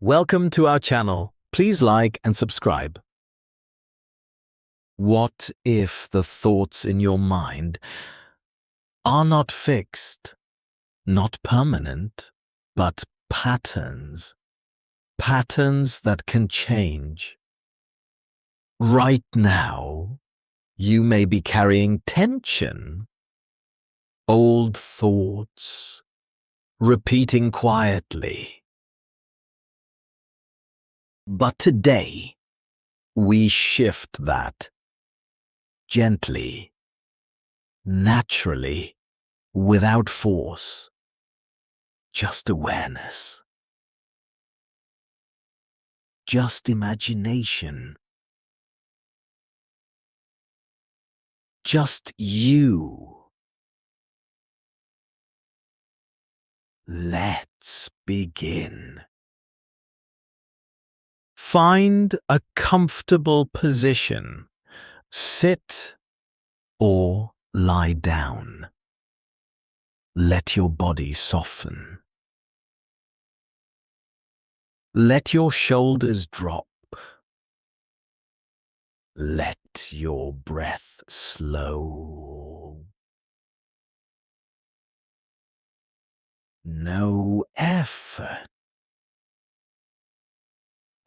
Welcome to our channel. Please like and subscribe. What if the thoughts in your mind are not fixed, not permanent, but patterns? Patterns that can change. Right now, you may be carrying tension, old thoughts, repeating quietly. But today, we shift that gently, naturally, without force, just awareness, just imagination, just you. Let's begin. Find a comfortable position. Sit or lie down. Let your body soften. Let your shoulders drop. Let your breath slow. No effort.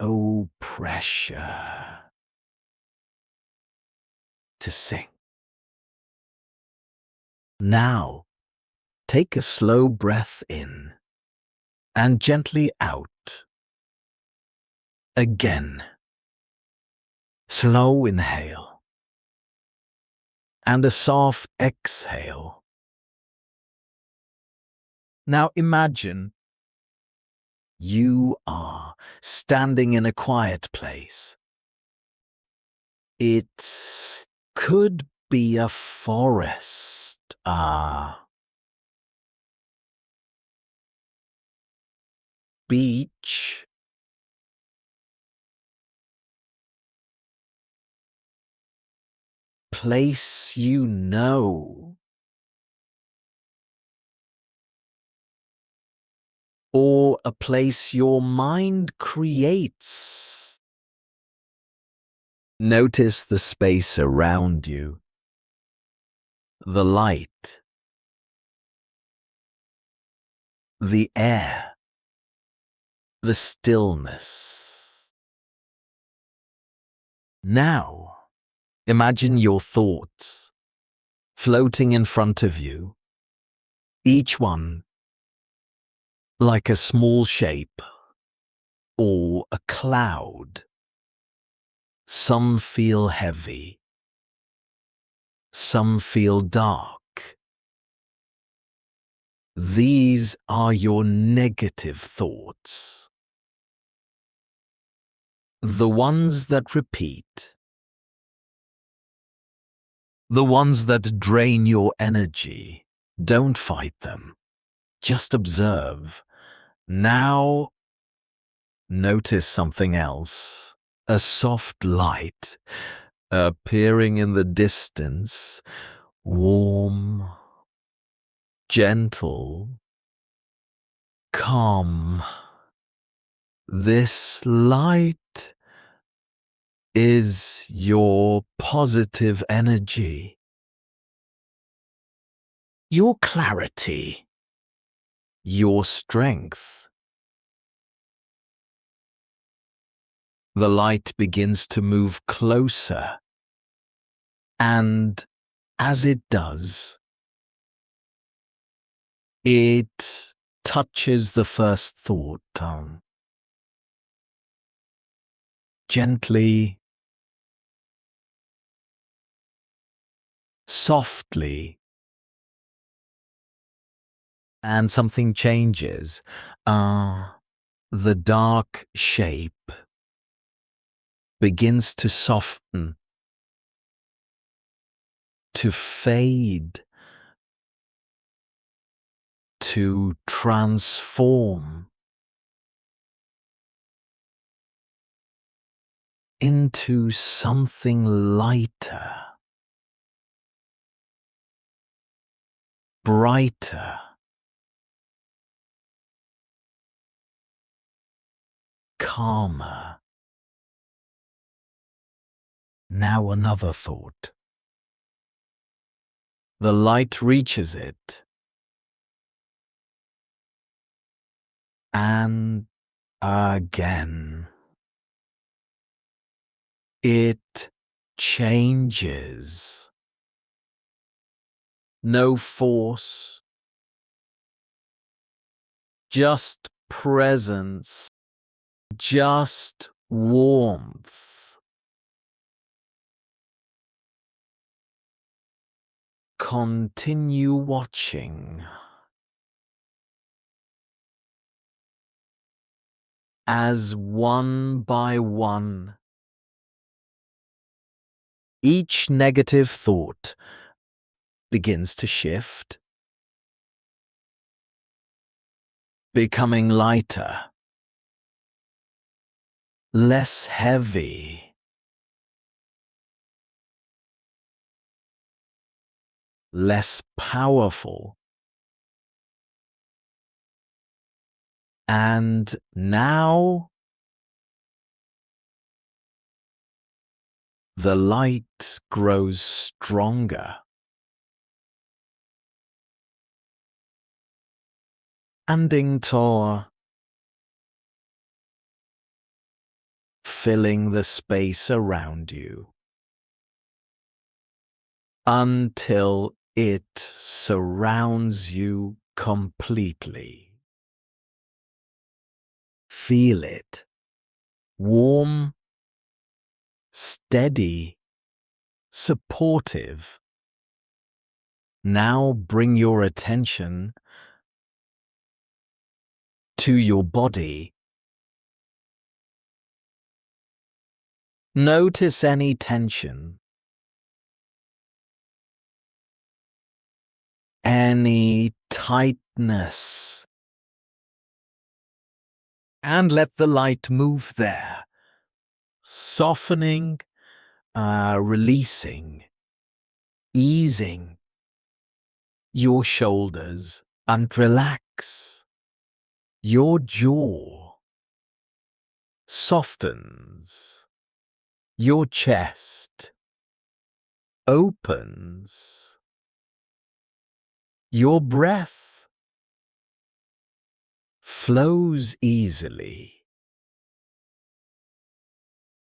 No pressure to sink. Now, take a slow breath in and gently out. Again, slow inhale and a soft exhale. Now imagine you are standing in a quiet place. It could be a forest, beach, place you know, or a place your mind creates. Notice the space around you, the light, the air, the stillness. Now, imagine your thoughts floating in front of you, each one like a small shape or a cloud. Some feel heavy, some feel dark. These are your negative thoughts, the ones that repeat, the ones that drain your energy. Don't fight them, just observe. Now, notice something else. A soft light appearing in the distance, warm, gentle, calm. This light is your positive energy, your clarity, your strength. The light begins to move closer, and as it does, it touches the first thought. Gently, softly, and something changes. The dark shape begins to soften, to fade, to transform into something lighter, brighter, calmer. Now another thought. The light reaches it. And again. It changes. No force. Just presence. Just warmth. Continue watching. As one by one, each negative thought begins to shift, becoming lighter, less heavy, less powerful. And now the light grows stronger. Standing tall, filling the space around you, until it surrounds you completely. Feel it. Warm, steady, supportive. Now bring your attention to your body. Notice any tension, any tightness, and let the light move there, softening, releasing, easing your shoulders, and relax. Your jaw softens. Your chest opens. Your breath flows easily.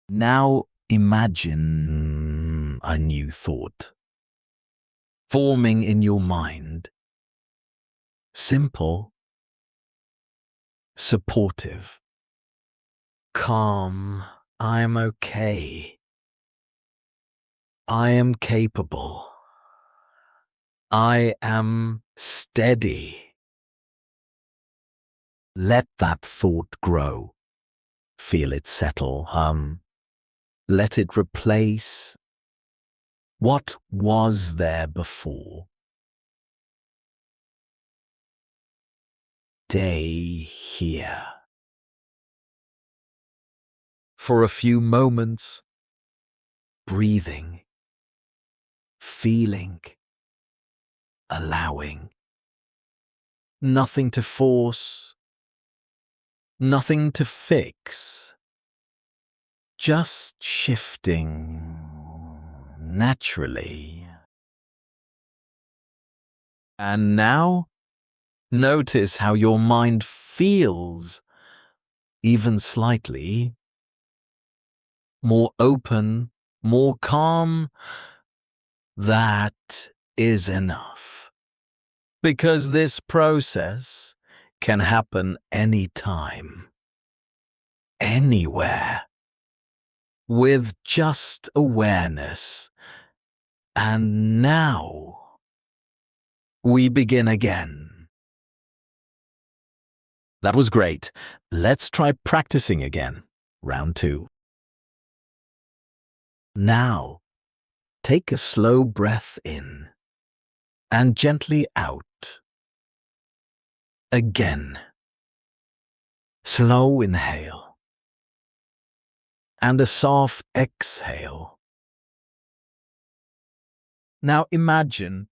Now imagine a new thought forming in your mind. Simple, supportive, calm. I am okay. I am capable. I am steady. Let that thought grow. Feel it settle, Let it replace what was there before. Stay here. For a few moments, breathing, feeling, allowing. Nothing to force, nothing to fix. Just shifting naturally. And now, notice how your mind feels, even slightly more open, more calm. That is enough. Because this process can happen anytime, anywhere, with just awareness. And now we begin again. That was great. Let's try practicing again. Round 2. Now, take a slow breath in and gently out. Again. Slow inhale and a soft exhale. Now imagine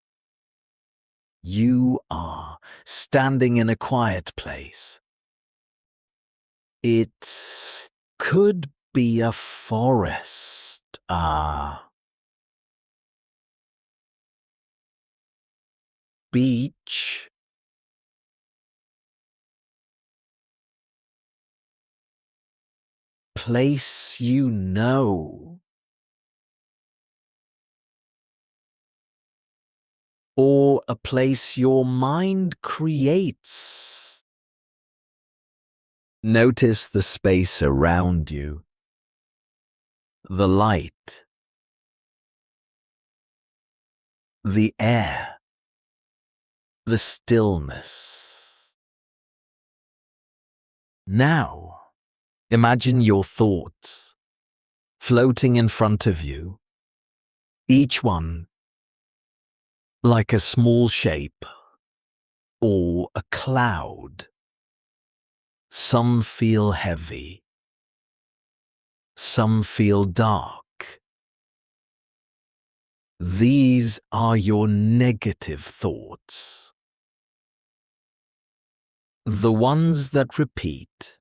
you are standing in a quiet place. It's Could be a forest. Beach. Place you know. Or a place your mind creates. Notice the space around you, the light, the air, the stillness. Now, imagine your thoughts floating in front of you, each one like a small shape or a cloud. Some feel heavy, some feel dark. These are your negative thoughts. The ones that repeat.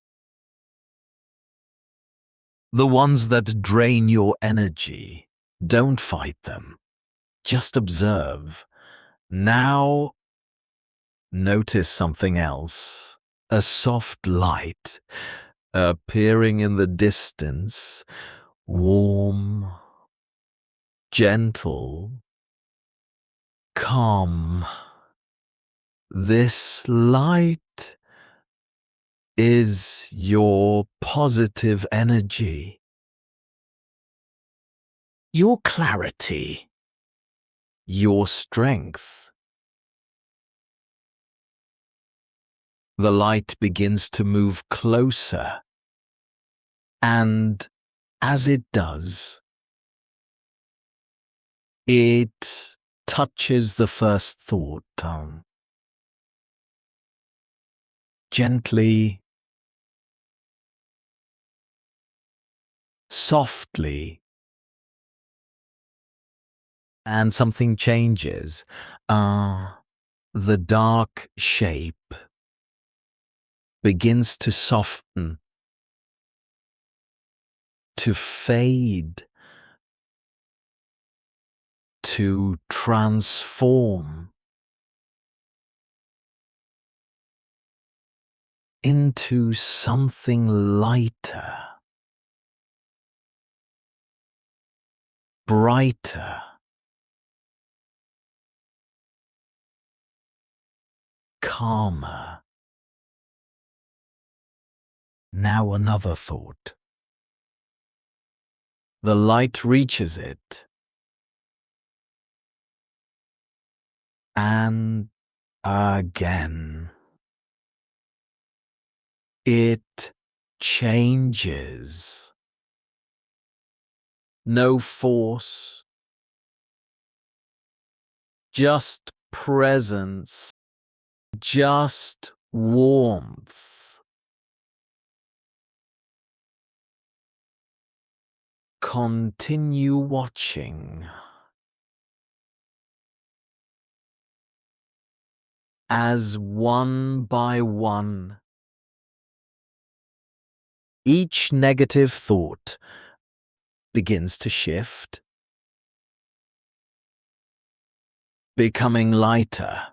The ones that drain your energy. Don't fight them. Just observe. Now, notice something else. A soft light appearing in the distance. Warm, gentle, calm. This light is your positive energy, your clarity, your strength. The light begins to move closer, and as it does, it touches the first thought. Gently, softly, and something changes. The dark shape begins to soften, to fade, to transform into something lighter, brighter, calmer. Now another thought. The light reaches it, and again. It changes. No force, just presence, just warmth. Continue watching as one by one, each negative thought begins to shift, becoming lighter,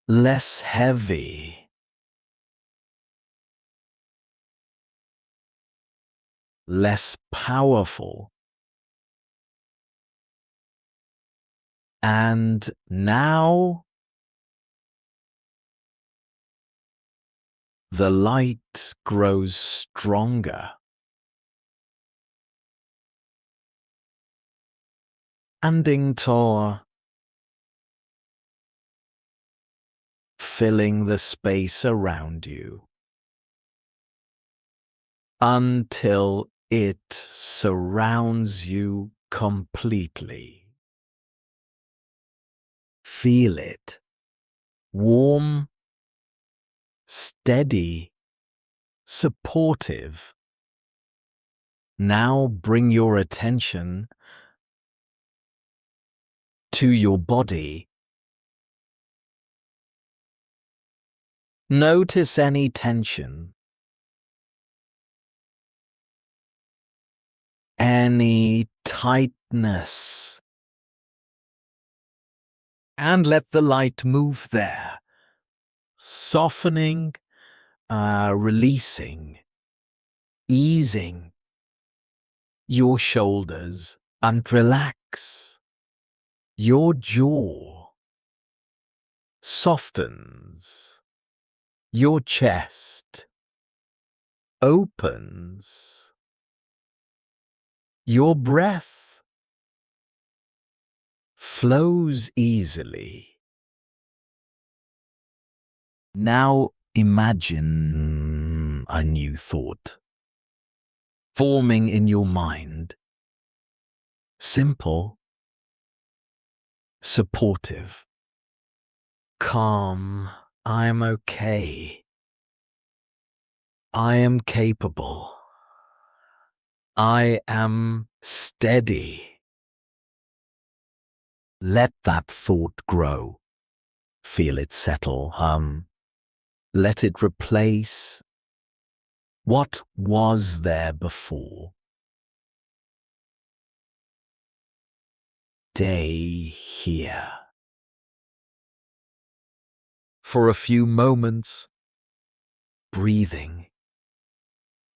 less heavy, less powerful. And now the light grows stronger, standing tall, filling the space around you, until it surrounds you completely. Feel it, warm, steady, supportive. Now bring your attention to your body. Notice any tension, any tightness. And let the light move there, softening, releasing, easing your shoulders, and relax. Your jaw softens. Your chest opens. Your breath flows easily. Now imagine a new thought forming in your mind. Simple, supportive, calm. I'm okay. I am capable. I am steady. Let that thought grow. Feel it settle, hum. Let it replace what was there before. Stay here. For a few moments, breathing,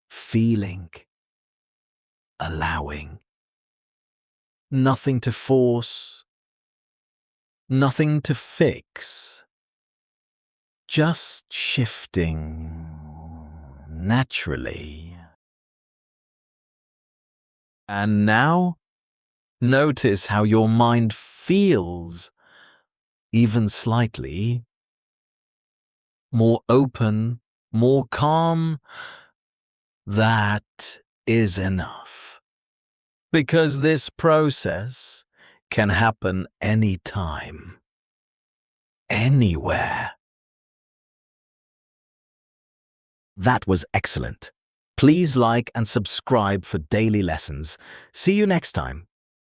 feeling, allowing. Nothing to force, nothing to fix. Just shifting naturally. And now, notice how your mind feels, even slightly more open, more calm. That is enough. Because this process can happen anytime, anywhere. That was excellent. Please like and subscribe for daily lessons. See you next time.